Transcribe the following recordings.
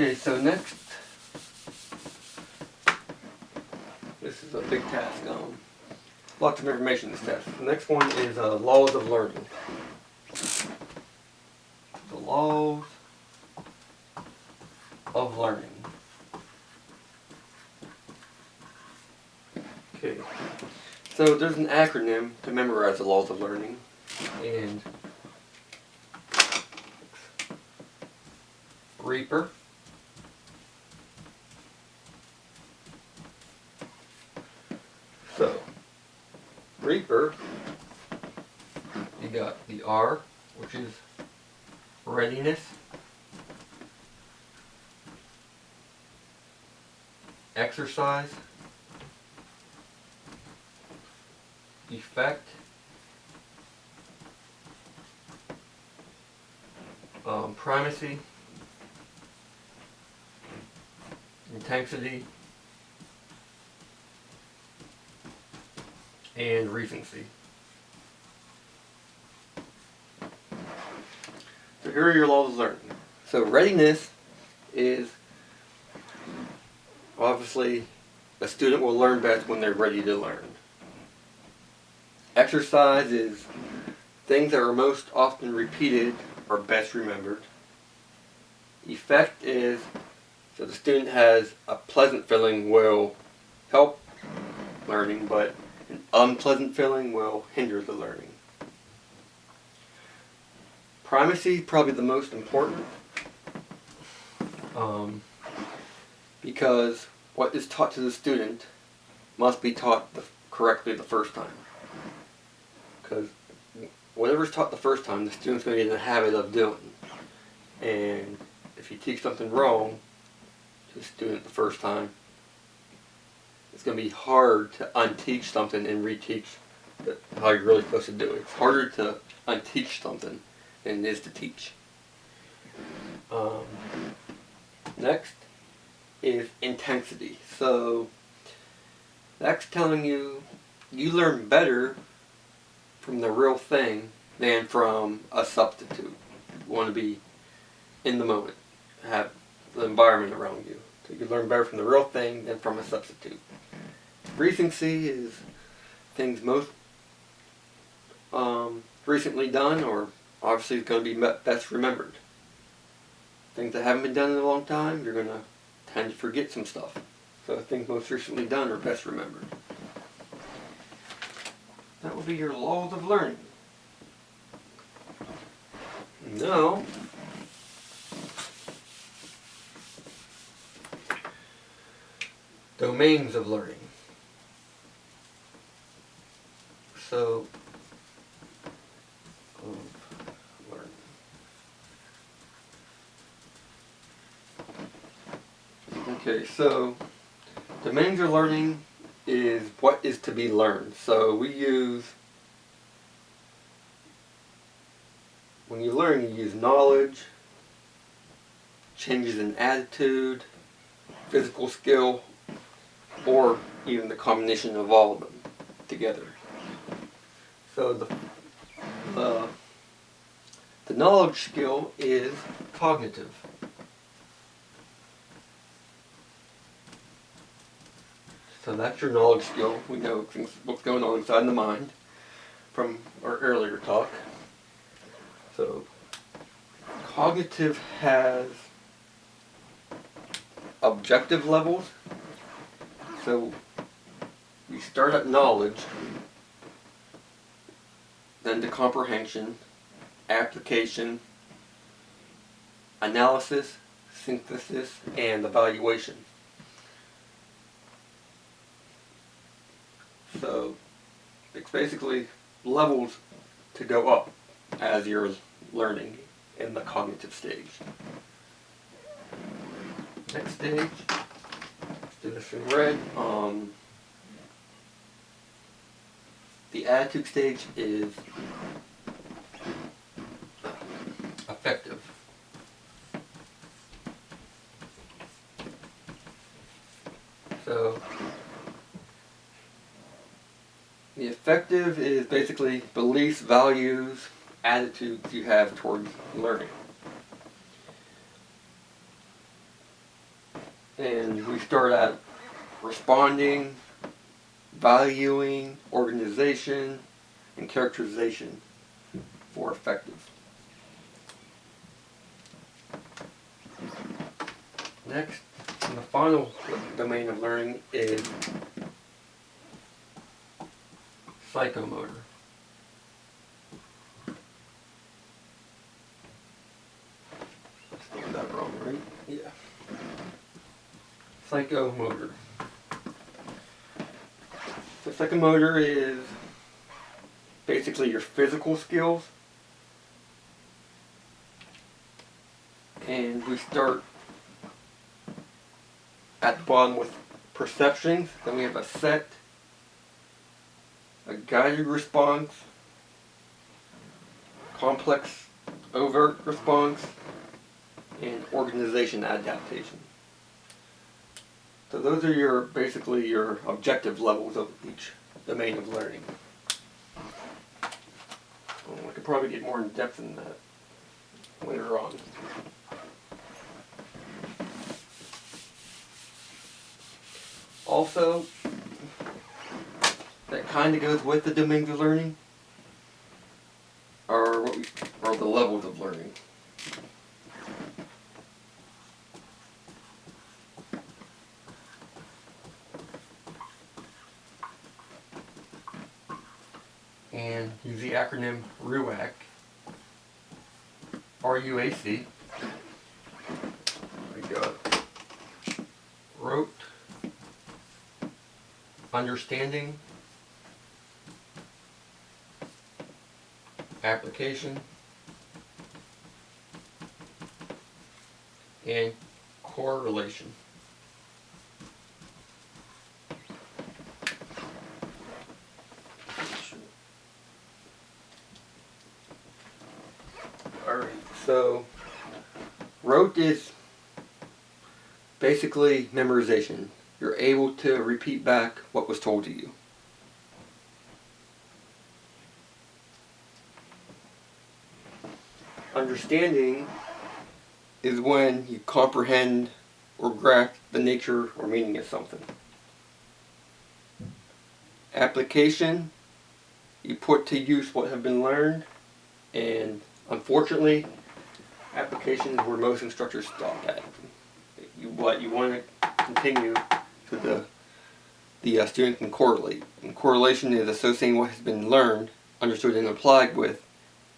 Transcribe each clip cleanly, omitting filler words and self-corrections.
Okay, so next, this is a big task. Lots of information in this test. The next one is laws of learning. The laws of learning. Okay, so there's an acronym to memorize the laws of learning, and Reaper, so Reaper, you got the R, which is readiness, exercise, effect, primacy, intensity, and recency. So here are your laws of learning. So readiness is obviously a student will learn best when they're ready to learn. Exercise is things that are most often repeated are best remembered. Effect is so the student has a pleasant feeling will help learning, but an unpleasant feeling will hinder the learning. Primacy is probably the most important because what is taught to the student must be taught correctly the first time. Because whatever's taught the first time, the student's going to get in the habit of doing. And if you teach something wrong to the student the first time, it's going to be hard to unteach something and reteach how you're really supposed to do it. It's harder to unteach something than it is to teach. Next is intensity. So that's telling you learn better from the real thing than from a substitute. You want to be in the moment, have the environment around you. So you learn better from the real thing than from a substitute. Recency is things most recently done, or obviously it's going to be best remembered. Things that haven't been done in a long time, you're going to tend to forget some stuff. So things most recently done are best remembered. That will be your laws of learning. Now, domains of learning. So, learning. Okay, so domains of learning is what is to be learned. So we use, when you learn, you use knowledge, changes in attitude, physical skill, or even the combination of all of them together. So the knowledge skill is cognitive. So that's your knowledge skill. We know what's going on inside the mind from our earlier talk. So cognitive has objective levels. So we start at knowledge, then to comprehension, application, analysis, synthesis, and evaluation. So it's basically levels to go up as you're learning in the cognitive stage. Next stage, let's do this in red. The attitude stage is affective. So the affective is basically beliefs, values, attitudes you have towards learning. And we start at responding, valuing, organization, and characterization for effective. Next, and the final domain of learning is psychomotor. I spelled that wrong, right? Yeah. Psychomotor. So psychomotor is basically your physical skills. And we start at the bottom with perceptions. Then we have a set, a guided response, complex overt response, and organization adaptation. So those are basically your objective levels of each domain of learning. I could probably get more in depth than that later on. Also, that kind of goes with the domains of learning are the levels of learning. And use the acronym RUAC, R-U-A-C. We got rote, understanding, application, and correlation. Alright, so rote is basically memorization. You're able to repeat back what was told to you. Understanding is when you comprehend or grasp the nature or meaning of something. Application, you put to use what have been learned, and unfortunately, application is where most instructors stop at. What you want to continue so the student can correlate. And correlation is associating what has been learned, understood, and applied with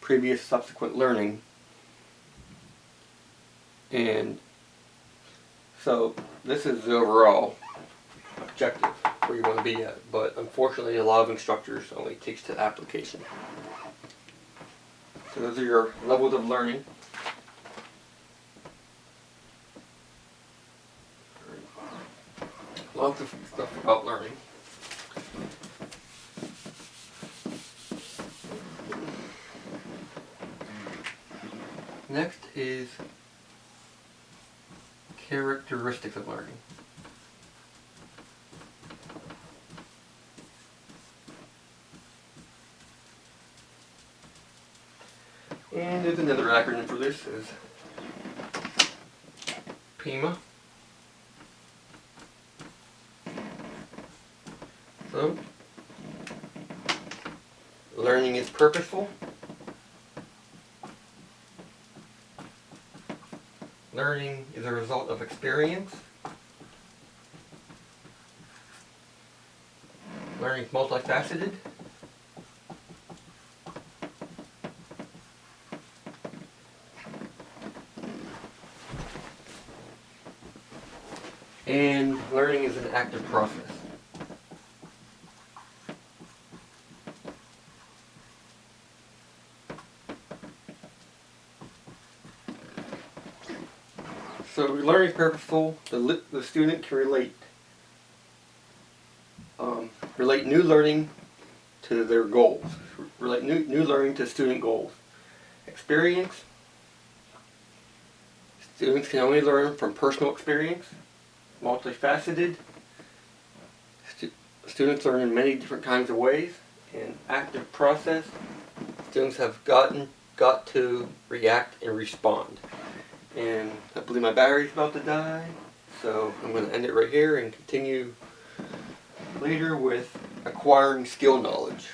previous subsequent learning. And so this is the overall objective where you want to be at. But unfortunately, a lot of instructors only teach to application. So those are your levels of learning. Lots of stuff about learning. Next is characteristics of learning. And there's another acronym for this, is PIMA. So, learning is purposeful. Learning is a result of experience. Learning is multifaceted. And learning is an active process. So learning is purposeful. The student can relate new learning to their goals. Relate new learning to student goals. Experience. Students can only learn from personal experience. Multifaceted. Students learn in many different kinds of ways. And active process. Students have got to react and respond. And I believe my battery's about to die, So I'm going to end it right here and continue later with acquiring skill knowledge.